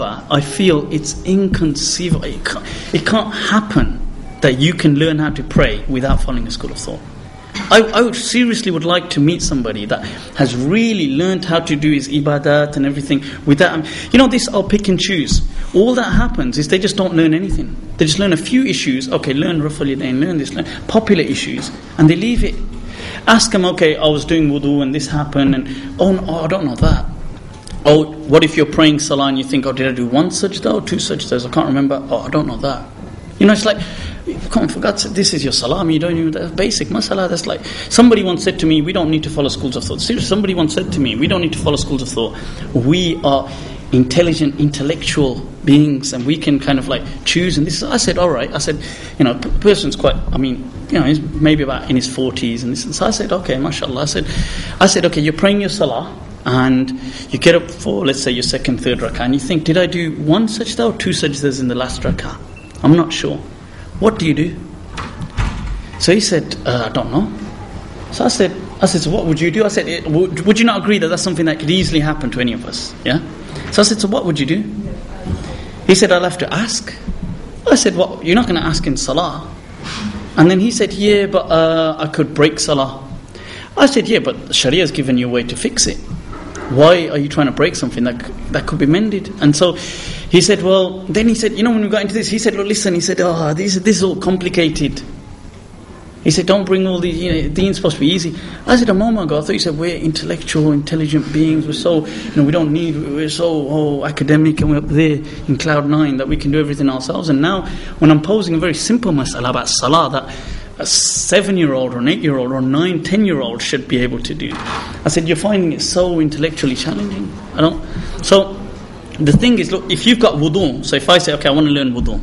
number, I feel it's inconceivable. It can't happen that you can learn how to pray without following a school of thought. I would seriously would like to meet somebody that has really learned how to do his ibadat and everything without, this I'll pick and choose. All that happens is they just don't learn anything. They just learn a few issues. Okay, learn Rafal Yadayn, learn this, learn popular issues, and they leave it. Ask them, okay, I was doing wudu and this happened, and I don't know that. Oh, what if you're praying salah and you think, oh, did I do one sajda or two sajdas? I can't remember. Oh, I don't know that. It's like, come on, for God's sake, this is your salam, you don't even, that's basic masala. That's like, somebody once said to me, we don't need to follow schools of thought. Seriously, somebody once said to me, we don't need to follow schools of thought. We are intelligent, intellectual beings, and we can kind of like choose. And this, I said, all right. I said, person's quite, he's maybe about in his 40s, and this. And so I said, okay, mashallah. I said, okay, you're praying your salah, and you get up for, let's say, your second, third rak'ah, and you think, did I do one sajda or two sajdas in the last rak'ah? I'm not sure. What do you do? So he said, I don't know. So I said, so what would you do? I said, would you not agree that that's something that could easily happen to any of us? Yeah? So I said, so what would you do? He said, I'll have to ask. I said, what? You're not going to ask in salah? And then he said, yeah, but I could break salah. I said, yeah, but Sharia's given you a way to fix it. Why are you trying to break something that could be mended? And so he said, well, then he said, when we got into this, he said, look, listen, he said, this is all complicated. He said, don't bring all these, deen's supposed to be easy. I said, a moment ago, I thought you said we're intellectual, intelligent beings, we're so, we're so academic, and we're up there in cloud 9 that we can do everything ourselves. And now, when I'm posing a very simple mas'ala about salah, that a 7-year-old or an 8-year-old or a 9, 10-year-old should be able to do. I said, you're finding it so intellectually challenging. So, the thing is, look, if you've got wudu, so if I say, okay, I want to learn wudu,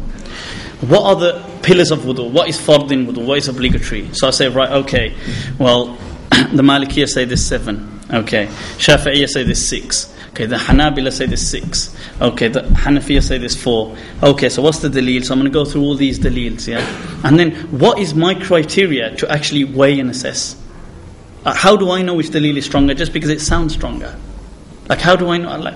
what are the pillars of wudu? What is fard in wudu? What is obligatory? So I say, right, okay, well, the Malikiyah say there's 7. Okay, Shafi'iyah say there's 6. Okay, the Hanabila say there's 6. Okay, the Hanafiyah say there's 4. Okay, so what's the dalil? So I'm going to go through all these dalils, yeah? And then, what is my criteria to actually weigh and assess? How do I know which dalil is stronger? Just because it sounds stronger. Like, how do I know?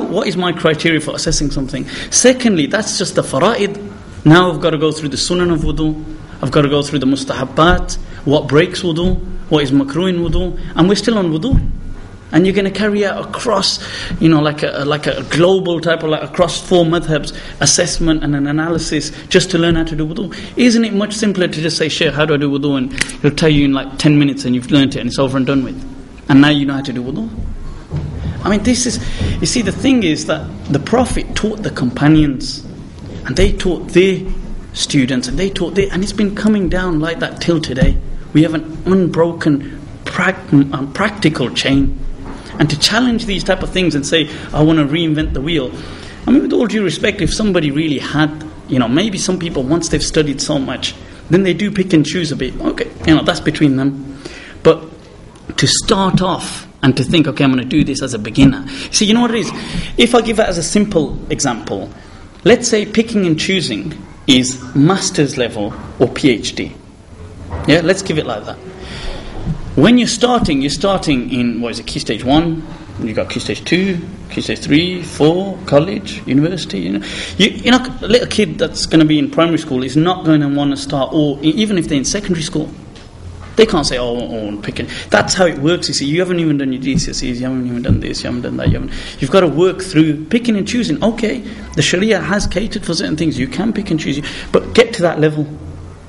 What is my criteria for assessing something? Secondly, that's just the fara'id. Now I've got to go through the sunan of wudu. I've got to go through the mustahabbat. What breaks wudu? What is makruh in wudu? And we're still on wudu. And you're going to carry out across, like a global type of, across 4 madhabs, assessment and an analysis just to learn how to do wudu. Isn't it much simpler to just say, Shaykh, how do I do wudu? And he'll tell you in like 10 minutes and you've learnt it and it's over and done with. And now you know how to do wudu. This is, you see, the thing is that the Prophet taught the companions, and they taught their students, and and it's been coming down like that till today. We have an unbroken practical chain. And to challenge these type of things and say, I want to reinvent the wheel. With all due respect, if somebody really had, maybe some people, once they've studied so much, then they do pick and choose a bit. Okay, that's between them. But to start off and to think, okay, I'm going to do this as a beginner. See, you know what it is? If I give it as a simple example, let's say picking and choosing is master's level or PhD. Yeah, let's give it like that. When you're starting in, Key Stage 1, you've got Key Stage 2, Key Stage 3, 4, college, university, You're not, a little kid that's going to be in primary school is not going to want to start, or even if they're in secondary school, they can't say, pick it. That's how it works, you see. You haven't even done your GCSEs, you haven't even done this, you haven't done that, you've got to work through picking and choosing. Okay, the Sharia has catered for certain things, you can pick and choose, but get to that level.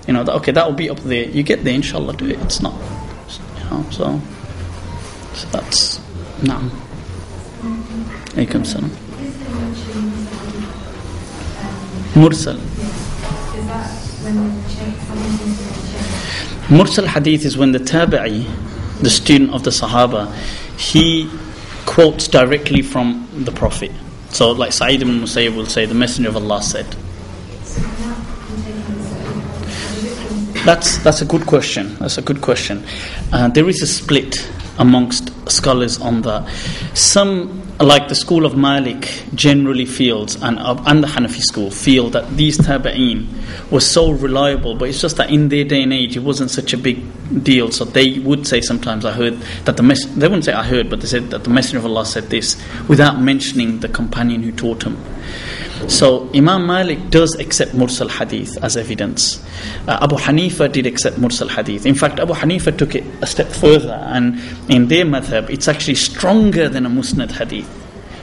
That will be up there. You get there, inshallah, do it. It's not, so that's, na'am. Alaykum salam. Mursal. Mursal hadith is when the tabi'i, the student of the Sahaba, he quotes directly from the Prophet. So like Sa'id ibn Musayyib will say, the Messenger of Allah said. That's a good question. There is a split amongst scholars on that. Some, like the school of Malik, generally feels, and the Hanafi school feel that these tabi'een were so reliable, but it's just that in their day and age it wasn't such a big deal. So they would say sometimes, I heard that they wouldn't say I heard, but they said that the Messenger of Allah said this, without mentioning the companion who taught him. So Imam Malik does accept mursal hadith as evidence. Abu Hanifa did accept mursal hadith. In fact, Abu Hanifa took it a step further, and in their madhab it's actually stronger than a musnad hadith,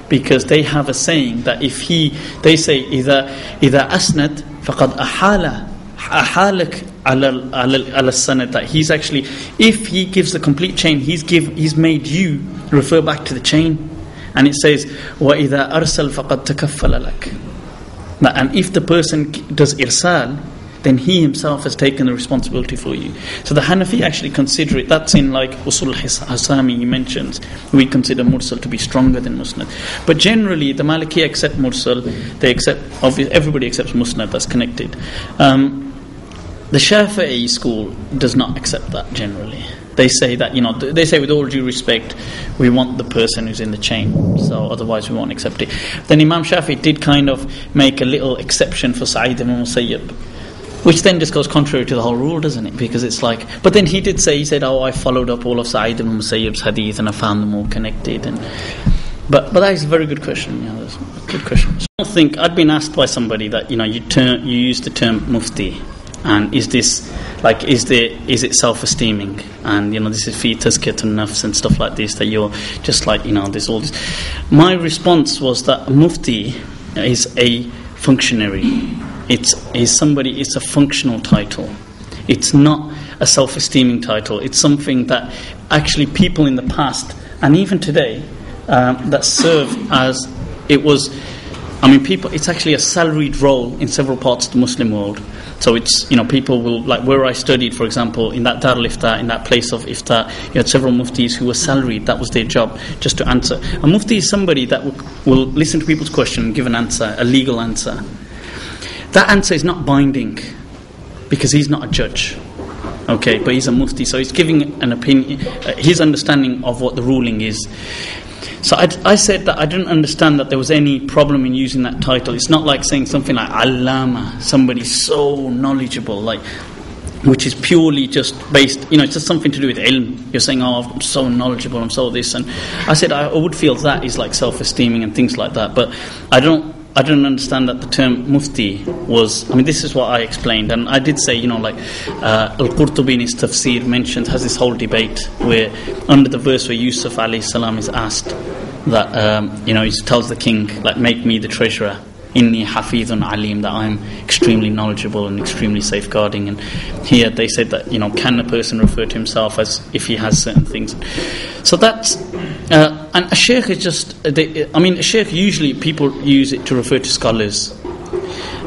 because they have a saying that they say إذا أسند فقد أحالك على السند, that he's actually, if he gives the complete chain, he's made you refer back to the chain. And it says وَإِذَا أَرْسَلْ فَقَدْ تَكَفَّلَ لَكَ. And if the person does irsal, then he himself has taken the responsibility for you. So the Hanafi actually consider it, that's in like Usool Hasami he mentions, we consider mursal to be stronger than musnad. But generally the Maliki accept mursal, they accept, obviously everybody accepts musnad, that's connected. The Shafi'i school does not accept that generally. They say that, they say with all due respect, we want the person who's in the chain, so otherwise we won't accept it. Then Imam Shafi'i did kind of make a little exception for Sa'id ibn Musayyib, which then just goes contrary to the whole rule, doesn't it? Because it's like, but then he said, I followed up all of Sa'id ibn Musayyib's hadith and I found them all connected. But that is a very good question. That's a good question. I don't think, I'd been asked by somebody that, you use the term mufti, and is it self-esteeming, and this is fi tazkiyatun nafs and stuff like this, that you're just like, there's all this. My response was that a mufti is a functionary. It's a functional title. It's not a self-esteeming title. It's something that actually people in the past and even today that serve as, it's actually a salaried role in several parts of the Muslim world. So it's, people will, like where I studied, for example, in that Dar al-Ifta, in that place of Ifta, you had several muftis who were salaried. That was their job, just to answer. A mufti is somebody that will listen to people's question and give an answer, a legal answer. That answer is not binding, because he's not a judge. Okay, but he's a mufti, so he's giving an opinion, his understanding of what the ruling is. So I said that I didn't understand that there was any problem in using that title. It's not like saying something like Allama, somebody so knowledgeable, which is purely just based, it's just something to do with ilm. You're saying, I'm so knowledgeable, I'm so this. And I said I would feel that is like self-esteeming and things like that. But I didn't understand that the term mufti was, this is what I explained. And I did say, Al-Qurtubi in his Tafsir has this whole debate where under the verse where Yusuf alayhi salam is asked that, he tells the king, make me the treasurer. Inni hafidhun alim, that I'm extremely knowledgeable and extremely safeguarding. And here they said that, can a person refer to himself as if he has certain things? So that's, and a sheikh is just, a sheikh usually people use it to refer to scholars.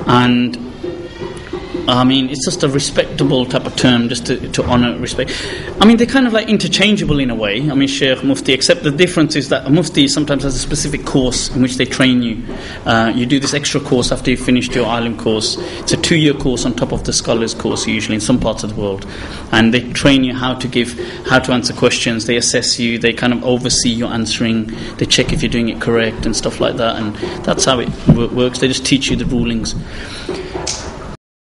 And it's just a respectable type of term, just to honour, respect. They're kind of like interchangeable in a way. Sheikh, Mufti, except the difference is that a Mufti sometimes has a specific course in which they train you. You do this extra course after you've finished your Aalim course. It's a 2-year course on top of the scholars course usually in some parts of the world. And they train you how to answer questions. They assess you. They kind of oversee your answering. They check if you're doing it correct and stuff like that. And that's how it works. They just teach you the rulings.